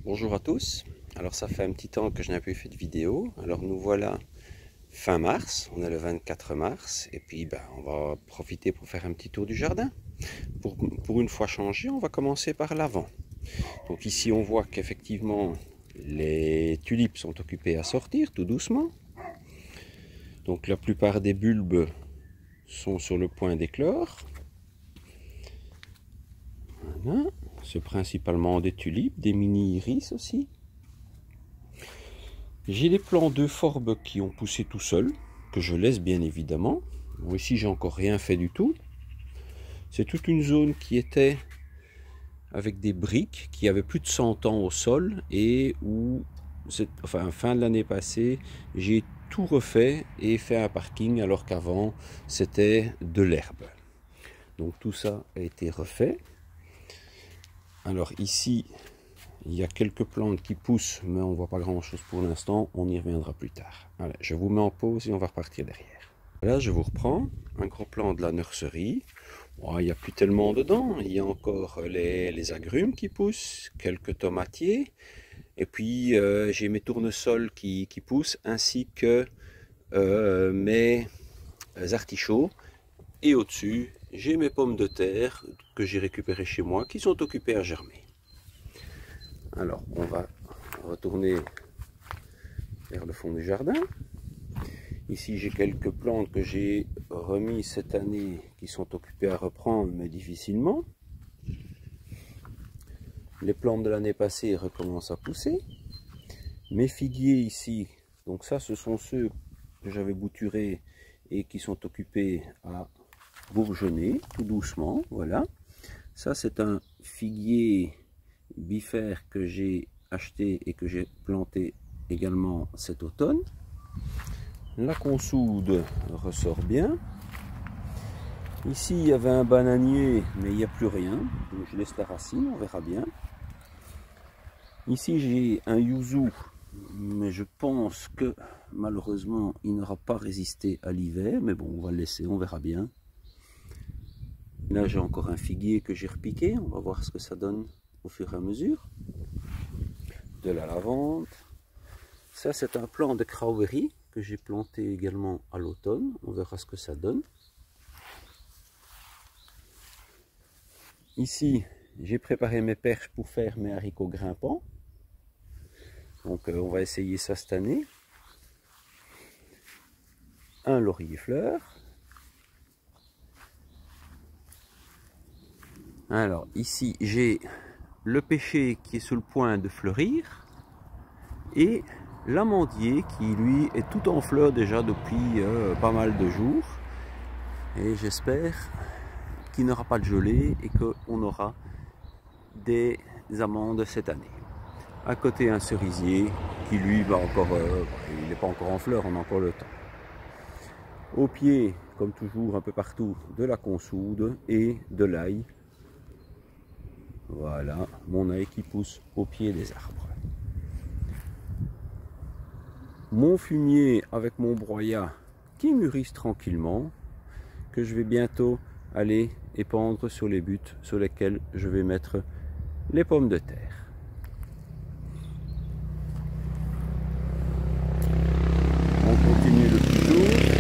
Bonjour à tous. Alors ça fait un petit temps que je n'ai pas fait de vidéo. Alors nous voilà fin mars, on est le 24 mars et puis on va profiter pour faire un petit tour du jardin. Pour une fois changé, on va commencer par l'avant. Donc ici on voit qu'effectivement les tulipes sont occupées à sortir tout doucement. Donc la plupart des bulbes sont sur le point d'éclore. Voilà. C'est principalement des tulipes, des mini-iris aussi. J'ai les plants d'euphorbes qui ont poussé tout seuls, que je laisse bien évidemment. Bon, ici j'ai encore rien fait du tout. C'est toute une zone qui était avec des briques, qui avaient plus de 100 ans au sol, et où, fin de l'année passée, j'ai tout refait et fait un parking, alors qu'avant c'était de l'herbe. Donc tout ça a été refait. Alors ici, il y a quelques plantes qui poussent, mais on ne voit pas grand chose pour l'instant, on y reviendra plus tard. Allez, je vous mets en pause et on va repartir derrière. Là, je vous reprends un gros plan de la nurserie. Bon, il n'y a plus tellement dedans, il y a encore les agrumes qui poussent, quelques tomatiers, et puis j'ai mes tournesols qui poussent, ainsi que mes artichauts, et au-dessus, j'ai mes pommes de terre que j'ai récupérées chez moi, qui sont occupées à germer. Alors, on va retourner vers le fond du jardin. Ici, j'ai quelques plantes que j'ai remises cette année qui sont occupées à reprendre, mais difficilement. Les plantes de l'année passée recommencent à pousser. Mes figuiers ici, donc ça, ce sont ceux que j'avais bouturés et qui sont occupés à bourgeonner tout doucement. Voilà. Ça, c'est un figuier bifère que j'ai acheté et que j'ai planté également cet automne. La consoude ressort bien. Ici il y avait un bananier, mais il n'y a plus rien, donc je laisse la racine, on verra bien. Ici j'ai un yuzu, mais je pense que malheureusement il n'aura pas résisté à l'hiver, mais bon, on va le laisser, on verra bien. Là j'ai encore un figuier que j'ai repiqué, on va voir ce que ça donne au fur et à mesure. De la lavande. Ça, c'est un plant de cranberry que j'ai planté également à l'automne. On verra ce que ça donne. Ici, j'ai préparé mes perches pour faire mes haricots grimpants. Donc, on va essayer ça cette année. Un laurier fleur. Alors, ici, j'ai le pêcher qui est sur le point de fleurir. Et l'amandier qui lui est tout en fleurs déjà depuis pas mal de jours, et j'espère qu'il n'aura pas de gelée et qu'on aura des amandes cette année. À côté un cerisier qui lui va encore, il n'est pas encore en fleurs, on a encore le temps. Au pied, comme toujours un peu partout, de la consoude et de l'ail. Voilà, mon ail qui pousse au pied des arbres. Mon fumier avec mon broyat qui mûrissent tranquillement, que je vais bientôt aller épandre sur les buts sur lesquels je vais mettre les pommes de terre. On continue le petit tour.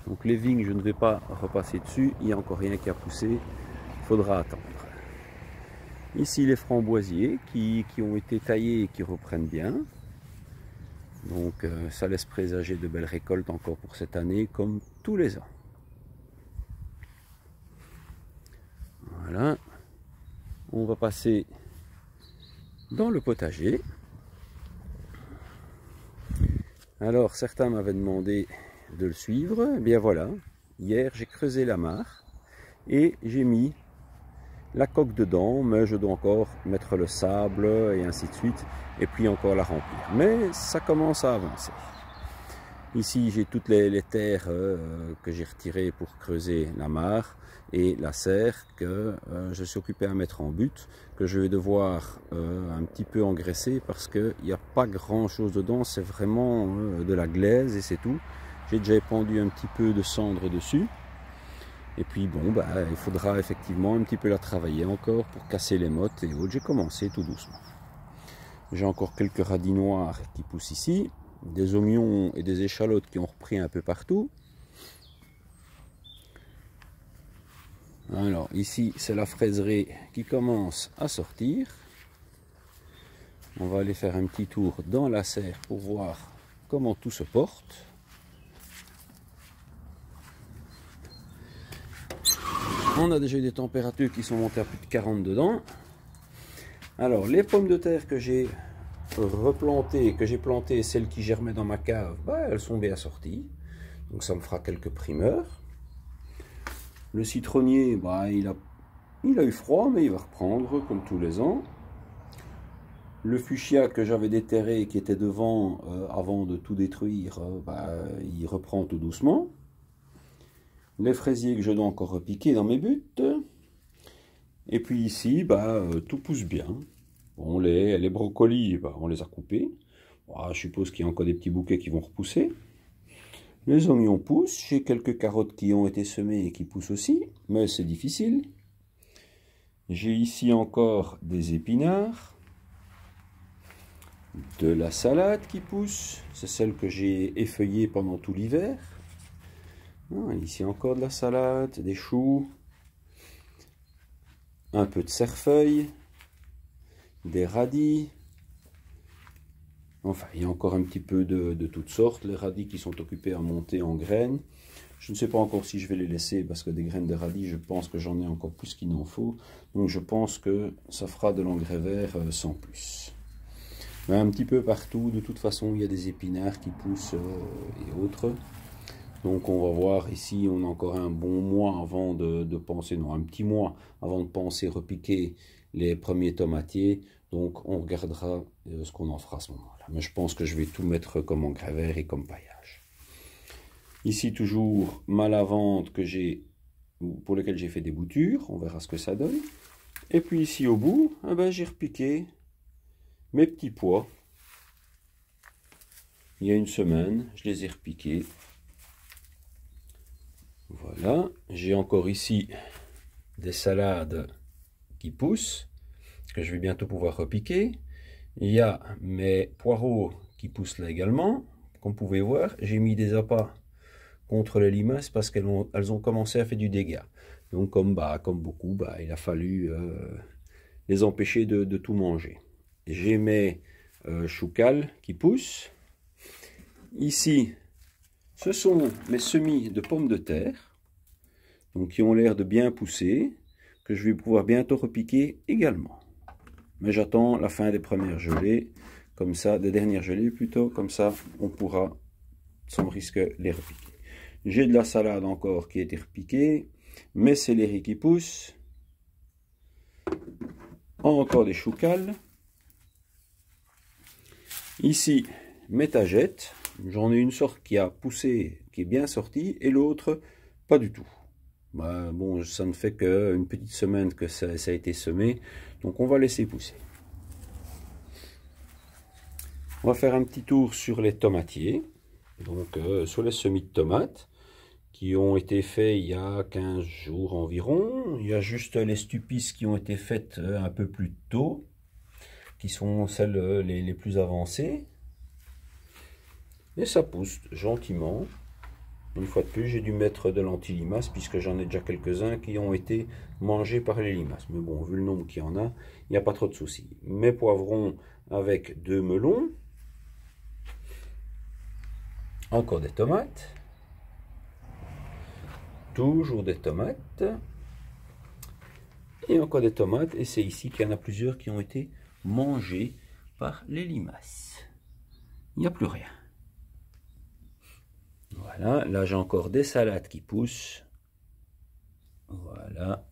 Donc les vignes, je ne vais pas repasser dessus, il n'y a encore rien qui a poussé, il faudra attendre. Ici les framboisiers qui ont été taillés et qui reprennent bien. Donc ça laisse présager de belles récoltes encore pour cette année, comme tous les ans. Voilà, on va passer dans le potager. Alors certains m'avaient demandé de le suivre, et bien voilà, hier j'ai creusé la mare et j'ai mis la coque dedans, mais je dois encore mettre le sable et ainsi de suite, et puis encore la remplir. Mais ça commence à avancer. Ici j'ai toutes les terres que j'ai retirées pour creuser la mare, et la serre que je suis occupé à mettre en but, que je vais devoir un petit peu engraisser parce qu'il n'y a pas grand chose dedans, c'est vraiment de la glaise et c'est tout. J'ai déjà épandu un petit peu de cendre dessus. Et puis bon, bah, il faudra effectivement un petit peu la travailler encore pour casser les mottes et autres. J'ai commencé tout doucement. J'ai encore quelques radis noirs qui poussent ici, des oignons et des échalotes qui ont repris un peu partout. Alors ici c'est la fraiserie qui commence à sortir. On va aller faire un petit tour dans la serre pour voir comment tout se porte. On a déjà eu des températures qui sont montées à plus de 40 dedans. Alors les pommes de terre que j'ai replantées, que j'ai plantées, celles qui germaient dans ma cave, bah, elles sont bien sorties. Donc ça me fera quelques primeurs. Le citronnier, bah, il a eu froid, mais il va reprendre comme tous les ans. Le fuchsia que j'avais déterré, qui était devant avant de tout détruire, bah, il reprend tout doucement. Les fraisiers que je dois encore repiquer dans mes buts. Et puis ici, bah, tout pousse bien. Bon, les brocolis, bah, on les a coupés. Bah, je suppose qu'il y a encore des petits bouquets qui vont repousser. Les oignons poussent. J'ai quelques carottes qui ont été semées et qui poussent aussi, mais c'est difficile. J'ai ici encore des épinards. De la salade qui pousse. C'est celle que j'ai effeuillée pendant tout l'hiver. Ici encore de la salade, des choux, un peu de cerfeuil, des radis. Enfin, il y a encore un petit peu de toutes sortes. Les radis qui sont occupés à monter en graines. Je ne sais pas encore si je vais les laisser parce que des graines de radis, je pense que j'en ai encore plus qu'il n'en faut. Donc je pense que ça fera de l'engrais vert sans plus. Mais un petit peu partout, de toute façon, il y a des épinards qui poussent et autres. Donc on va voir ici, on a encore un bon mois avant de penser, non, un petit mois avant de penser repiquer les premiers tomatiers. Donc on regardera ce qu'on en fera à ce moment-là. Mais je pense que je vais tout mettre comme engrais vert et comme paillage. Ici toujours ma lavande pour laquelle j'ai fait des boutures. On verra ce que ça donne. Et puis ici au bout, eh ben, j'ai repiqué mes petits pois. Il y a une semaine, je les ai repiqués. Voilà, j'ai encore ici des salades qui poussent, que je vais bientôt pouvoir repiquer. Il y a mes poireaux qui poussent là également. Comme vous pouvez voir, j'ai mis des appâts contre les limaces parce qu'elles ont commencé à faire du dégât. Donc comme beaucoup, il a fallu les empêcher de tout manger. J'ai mes choucals qui poussent. Ici, ce sont mes semis de pommes de terre, donc qui ont l'air de bien pousser, que je vais pouvoir bientôt repiquer également. Mais j'attends la fin des premières gelées, comme ça, des dernières gelées plutôt, comme ça on pourra sans risque les repiquer. J'ai de la salade encore qui a été repiquée, mes céleri qui poussent, encore des choucals. Ici, mes tagettes. J'en ai une sorte qui a poussé, qui est bien sortie, et l'autre, pas du tout. Bah, bon, ça ne fait qu'une petite semaine que ça a été semé, donc on va laisser pousser. On va faire un petit tour sur les tomatiers, donc sur les semis de tomates, qui ont été faits il y a 15 jours environ. Il y a juste les stupices qui ont été faites un peu plus tôt, qui sont celles les plus avancées. Et ça pousse gentiment. Une fois de plus, j'ai dû mettre de l'anti-limace puisque j'en ai déjà quelques-uns qui ont été mangés par les limaces. Mais bon, vu le nombre qu'il y en a, il n'y a pas trop de soucis. Mes poivrons avec 2 melons. Encore des tomates. Toujours des tomates. Et encore des tomates. Et c'est ici qu'il y en a plusieurs qui ont été mangés par les limaces. Il n'y a plus rien. Voilà, là j'ai encore des salades qui poussent. Voilà.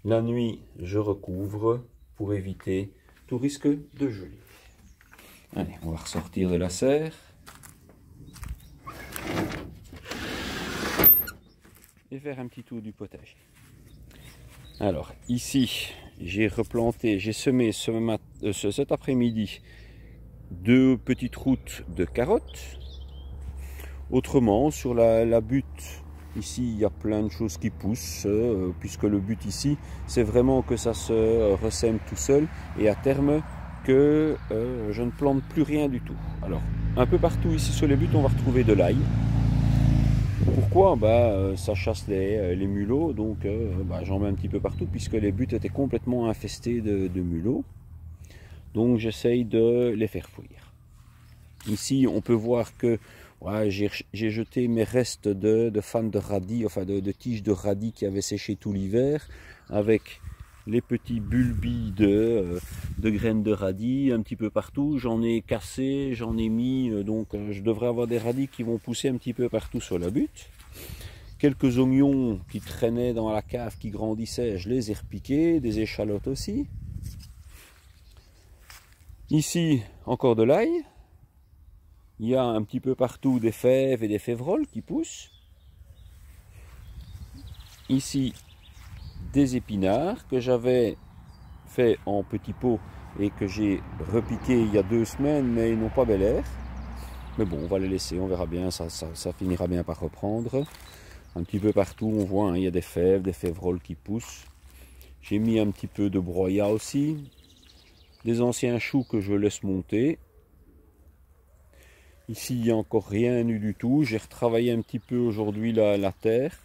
La nuit, je recouvre pour éviter tout risque de geler. Allez, on va ressortir de la serre. et faire un petit tour du potager. Alors ici, j'ai replanté, j'ai semé cet après-midi 2 petites routes de carottes. Autrement, sur la butte, ici il y a plein de choses qui poussent, puisque le but ici, c'est vraiment que ça se ressème tout seul et à terme que je ne plante plus rien du tout. Alors, un peu partout ici sur les buttes, on va retrouver de l'ail. Pourquoi? Ça chasse les mulots, donc j'en mets un petit peu partout, puisque les buttes étaient complètement infestées de mulots. Donc j'essaye de les faire fuir. Ici, on peut voir que j'ai jeté mes restes de fans de radis, enfin de tiges de radis qui avaient séché tout l'hiver, avec les petits bulbis de graines de radis un petit peu partout. J'en ai cassé, j'en ai mis, donc je devrais avoir des radis qui vont pousser un petit peu partout sur la butte. Quelques oignons qui traînaient dans la cave, qui grandissaient, je les ai repiqués, des échalotes aussi. Ici, encore de l'ail. Il y a un petit peu partout des fèves et des févroles qui poussent. Ici, des épinards que j'avais fait en petits pots et que j'ai repiqué il y a 2 semaines, mais ils n'ont pas bel air. Mais bon, on va les laisser, on verra bien, ça finira bien par reprendre. Un petit peu partout, on voit, hein, il y a des fèves, des févroles qui poussent. J'ai mis un petit peu de broyat aussi. Des anciens choux que je laisse monter. Ici, il n'y a encore rien eu du tout. J'ai retravaillé un petit peu aujourd'hui la terre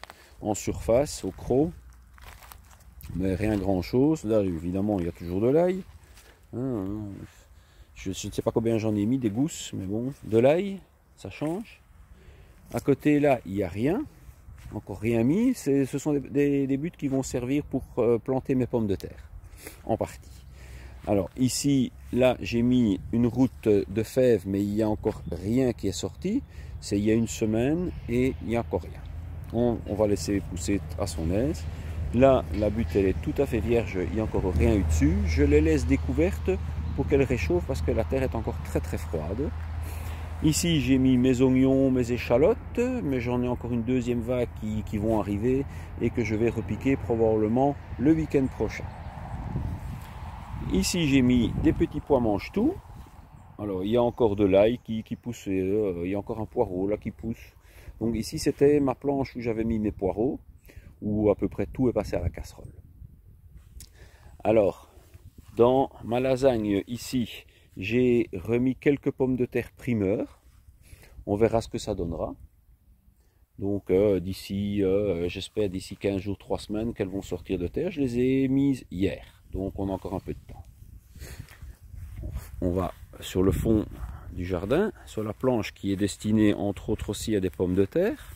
en surface, au croc. Mais rien grand chose. Là, évidemment, il y a toujours de l'ail. Je ne sais pas combien j'en ai mis, des gousses, mais bon, de l'ail, ça change. À côté, là, il n'y a rien. Encore rien mis. Ce sont des buttes qui vont servir pour planter mes pommes de terre, en partie. Alors ici, là, j'ai mis une route de fèves, mais il n'y a encore rien qui est sorti. C'est il y a 1 semaine et il n'y a encore rien. On va laisser pousser à son aise. Là, la butte, elle est tout à fait vierge, il n'y a encore rien eu dessus. Je les laisse découvertes pour qu'elles réchauffent parce que la terre est encore très très froide. Ici, j'ai mis mes oignons, mes échalotes, mais j'en ai encore une 2e vague qui vont arriver et que je vais repiquer probablement le week-end prochain. Ici, j'ai mis des petits pois mange-tout. Alors, il y a encore de l'ail qui pousse, il y a encore un poireau là qui pousse. Donc ici, c'était ma planche où j'avais mis mes poireaux, où à peu près tout est passé à la casserole. Alors, dans ma lasagne, ici, j'ai remis quelques pommes de terre primeurs. On verra ce que ça donnera. Donc d'ici, j'espère d'ici 15 jours, 3 semaines qu'elles vont sortir de terre. Je les ai mises hier. Donc on a encore un peu de temps. On va sur le fond du jardin, sur la planche qui est destinée entre autres aussi à des pommes de terre.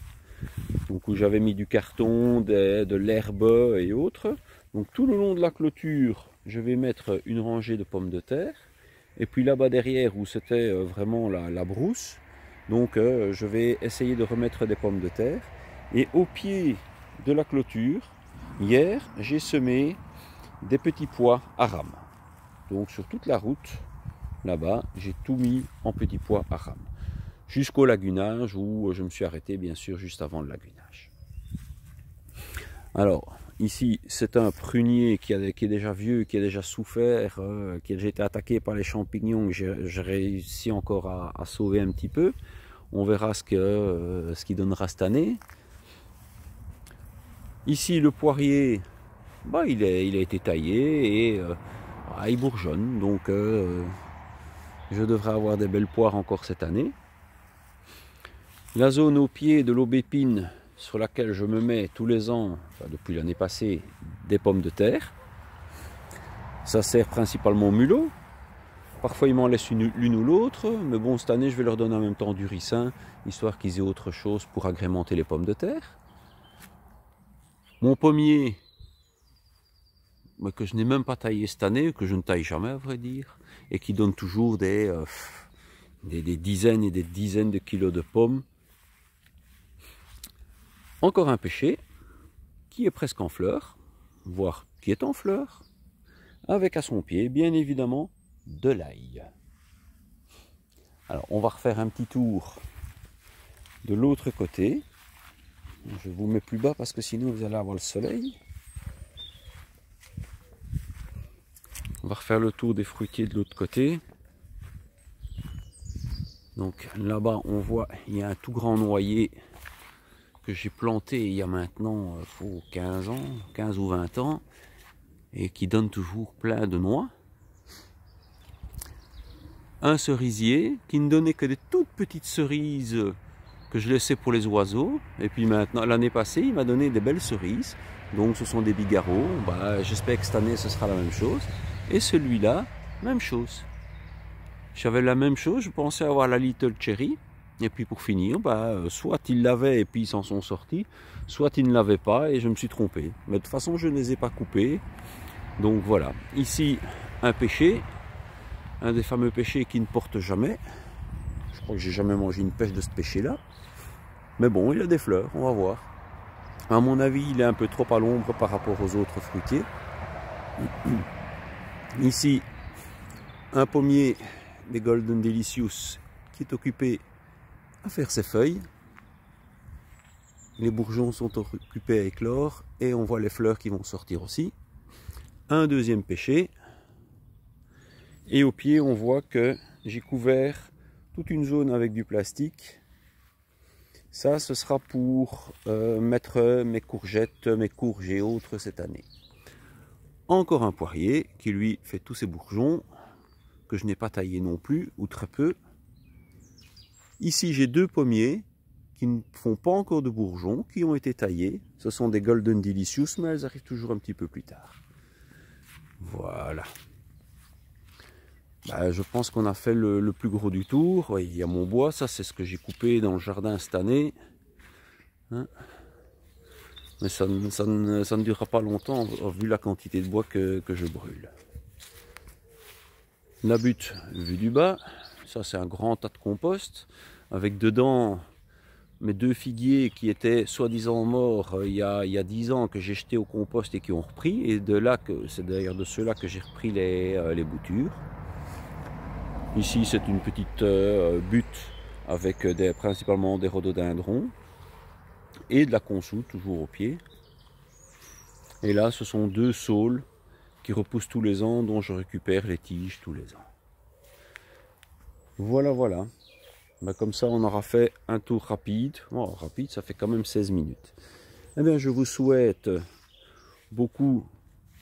Donc où j'avais mis du carton, de l'herbe et autres. Donc tout le long de la clôture, je vais mettre une rangée de pommes de terre. Et puis là-bas derrière où c'était vraiment la brousse, donc je vais essayer de remettre des pommes de terre. Et au pied de la clôture, hier, j'ai semé des petits pois à rames. Donc sur toute la route, là-bas, j'ai tout mis en petits pois à rames. Jusqu'au lagunage où je me suis arrêté bien sûr juste avant le lagunage. Alors ici c'est un prunier qui est déjà vieux, qui a déjà souffert, qui a déjà été attaqué par les champignons, que j'ai réussi encore à sauver un petit peu. On verra ce qu'il donnera cette année. Ici le poirier, il a été taillé et il bourgeonne, donc je devrais avoir des belles poires encore cette année. La zone au pied de l'aubépine sur laquelle je me mets tous les ans, enfin depuis l'année passée, des pommes de terre. Ça sert principalement aux mulots. Parfois ils m'en laissent l'une ou l'autre, mais bon, cette année je vais leur donner en même temps du ricin, histoire qu'ils aient autre chose pour agrémenter les pommes de terre. Mon pommier, que je n'ai même pas taillé cette année, que je ne taille jamais à vrai dire, et qui donne toujours des dizaines et des dizaines de kilos de pommes. Encore un pêcher qui est presque en fleurs, voire qui est en fleurs, avec à son pied, bien évidemment, de l'ail. Alors, on va refaire un petit tour de l'autre côté. Je vous mets plus bas parce que sinon vous allez avoir le soleil. On va refaire le tour des fruitiers de l'autre côté. Donc là-bas, on voit, il y a un tout grand noyer que j'ai planté il y a maintenant 15 ans, 15 ou 20 ans, et qui donne toujours plein de noix. Un cerisier qui ne donnait que des toutes petites cerises que je laissais pour les oiseaux. Et puis maintenant, l'année passée, il m'a donné des belles cerises. Donc ce sont des bigarreaux. Bah, j'espère que cette année, ce sera la même chose. Et celui-là, même chose. J'avais la même chose, je pensais avoir la Little Cherry. Et puis pour finir, soit ils l'avaient et puis ils s'en sont sortis, soit ils ne l'avaient pas et je me suis trompé. Mais de toute façon, je ne les ai pas coupés. Donc voilà. Ici, un pêcher. Un des fameux pêchers qui ne porte jamais. Je crois que j'ai jamais mangé une pêche de ce pêcher-là. Mais bon, il a des fleurs, on va voir. À mon avis, il est un peu trop à l'ombre par rapport aux autres fruitiers. Ici, un pommier des Golden Delicious qui est occupé à faire ses feuilles. Les bourgeons sont occupés à éclore et on voit les fleurs qui vont sortir aussi. Un deuxième pêcher. Et au pied, on voit que j'ai couvert toute une zone avec du plastique. Ça, ce sera pour mettre mes courgettes, mes courges et autres cette année. Encore un poirier qui lui fait tous ses bourgeons, que je n'ai pas taillé non plus, ou très peu. Ici, j'ai deux pommiers qui ne font pas encore de bourgeons, qui ont été taillés. Ce sont des Golden Delicious, mais elles arrivent toujours un petit peu plus tard. Voilà. Je pense qu'on a fait le plus gros du tour. Oui, il y a mon bois, ça c'est ce que j'ai coupé dans le jardin cette année. Hein, mais ça ne durera pas longtemps vu la quantité de bois que je brûle. La butte vue du bas, ça c'est un grand tas de compost avec dedans mes deux figuiers qui étaient soi-disant morts il y a 10 ans que j'ai jetés au compost et qui ont repris. Et c'est d'ailleurs de ceux-là que j'ai repris les boutures. Ici, c'est une petite butte avec principalement des rhododendrons et de la consoude, toujours au pied. Et là, ce sont deux saules qui repoussent tous les ans, dont je récupère les tiges tous les ans. Voilà, voilà. Comme ça, on aura fait un tour rapide. Oh, rapide, ça fait quand même 16 minutes. Eh bien, je vous souhaite beaucoup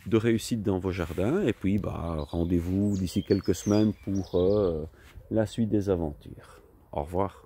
de réussite dans vos jardins et puis rendez-vous d'ici quelques semaines pour la suite des aventures. Au revoir.